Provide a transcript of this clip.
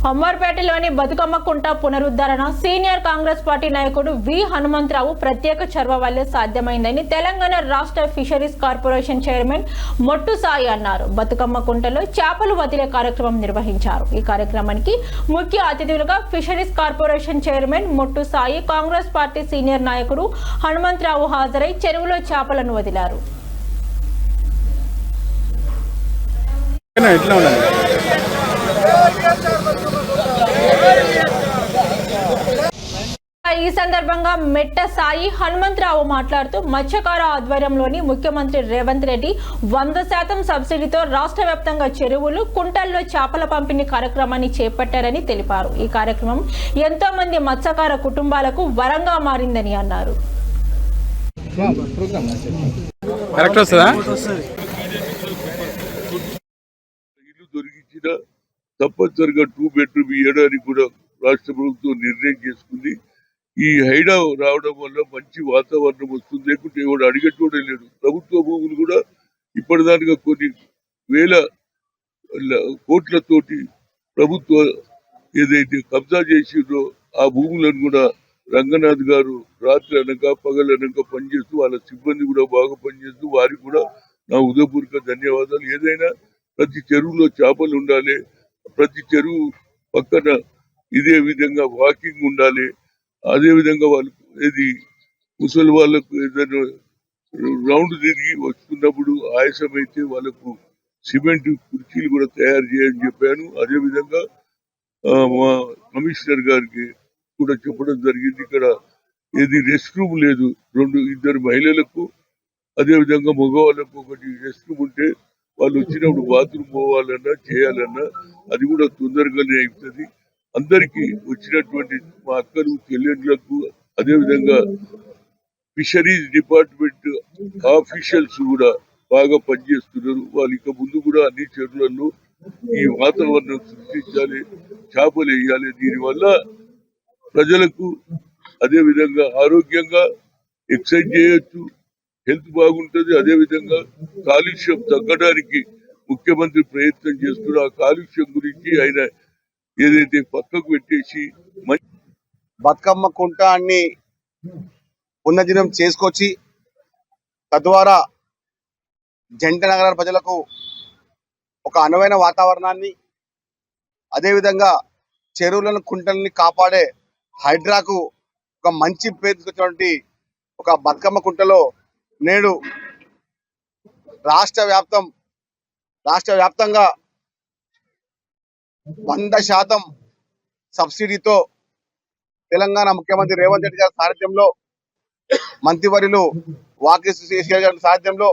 అమ్మర్పేటలోని బతుకమ్మ కుంట పునరుద్ధరణ senior Congress party నాయకుడు వి హనుమంతరావు ప్రత్యేక చొరవ వల్లే సాధ్యమైందని తెలంగాణ రాష్ట్ర fisheries corporation chairman Mottu Sai అన్నారు. బతుకమ్మ కుంటలో చేపలు వదిలే కార్యక్రమం నిర్వహించారు. ఈ కార్యక్రమానికి ముఖ్య అతిథులుగా fisheries corporation chairman Mottu Sai, Congress party senior నాయకుడు హనుమంతరావు హాజరై చెరువులో చేపలను వదిలారు. ఈ సందర్భంగా మెట్ట సాయి హనుమంతరావు మాట్లాడుతూ మత్స్యకార ఆధ్వర్యంలోని ముఖ్యమంత్రి రేవంత్ రెడ్డి 100% సబ్సిడీతో రాష్ట్ర వ్యాప్తంగా చెరువులు, కుంటల్లో చేపల పంపిణీ కార్యక్రమాన్ని చేపట్టారని తెలిపారు. ఈ కార్యక్రమం ఎంతో మంది మత్స్యకార కుటుంబాలకు వరంగా మారిందని అన్నారు. తప్పనిసరిగా 2 బెడ్రూమ్ ఇవ్వడానికి కూడా రాష్ట్ర ప్రభుత్వం నిర్ణయం చేసుకుంది. ఈ హైడా రావడం వల్ల మంచి వాతావరణం వస్తుంది. లేకుంటే ఎవడు అడిగేటోడే లేడు. ప్రభుత్వ భూములు కూడా ఇప్పటిదానిగా కొన్ని వేల కోట్లతోటి ప్రభుత్వం ఏదైతే కబ్జా చేసిందో ఆ భూములను కూడా రంగనాథ్ గారు రాత్రి అనక పగలనక పనిచేస్తూ వాళ్ళ సిబ్బంది కూడా బాగా పనిచేస్తూ వారికి కూడా నా హృదయపూర్వక ధన్యవాదాలు. ఏదైనా ప్రతి చెరువులో చేపలు ఉండాలి, ప్రతి చెరువు పక్కన ఇదే విధంగా వాకింగ్ ఉండాలి. అదే విధంగా వాళ్ళకు ఏది ముసలి వాళ్ళకు ఏదైనా రౌండ్ తిరిగి వస్తున్నప్పుడు ఆయాసం అయితే వాళ్ళకు సిమెంట్ కుర్చీలు కూడా తయారు చేయని చెప్పాను. అదే విధంగా మా కమిషనర్ గారికి కూడా చెప్పడం జరిగింది. ఇక్కడ ఏది రెస్ట్ రూమ్ లేదు, 2 మహిళలకు అదే విధంగా మగవాళ్ళకు ఒకటి రెస్ట్ రూమ్ ఉంటే వాళ్ళు వచ్చినప్పుడు బాత్రూమ్ పోవాలన్నా చేయాలన్నా అది కూడా తొందరగానే అవుతుంది. అందరికీ వచ్చినటువంటి మా అక్కలు చెల్లెళ్ళకు అదేవిధంగా ఫిషరీస్ డిపార్ట్మెంట్ ఆఫీషియల్స్ కూడా బాగా పనిచేస్తున్నారు. వాళ్ళు ఇక ముందు కూడా అన్ని చెరువులలో ఈ వాతావరణం సృష్టించాలి, చేపలు వేయాలి. దీనివల్ల ప్రజలకు అదే విధంగా ఆరోగ్యంగా ఎక్సర్సైజ్ చేయొచ్చు, హెల్త్ బాగుంటుంది. అదే విధంగా కాలుష్యం తగ్గడానికి ముఖ్యమంత్రి ప్రయత్నం చేస్తున్నారు. ఆ కాలుష్యం గురించి ఆయన ఏదైతే పక్కకు పెట్టేసి బతుకమ్మ కుంటాన్ని పునర్జీవనం చేసుకొచ్చి తద్వారా జంట నగరాల ప్రజలకు ఒక అనువైన వాతావరణాన్ని, అదేవిధంగా చెరువులను, కుంటల్ని కాపాడే హైడ్రాకు ఒక మంచి పేరు తీసుకొచ్చినటువంటి ఒక బతుకమ్మ కుంటలో నేడు రాష్ట్ర వ్యాప్తంగా 100% సబ్సిడీతో తెలంగాణ ముఖ్యమంత్రి రేవంత్ రెడ్డి గారి సారథ్యంలో, మంత్రివర్యులు వాకిశేఖర్ గారి సారథ్యంలో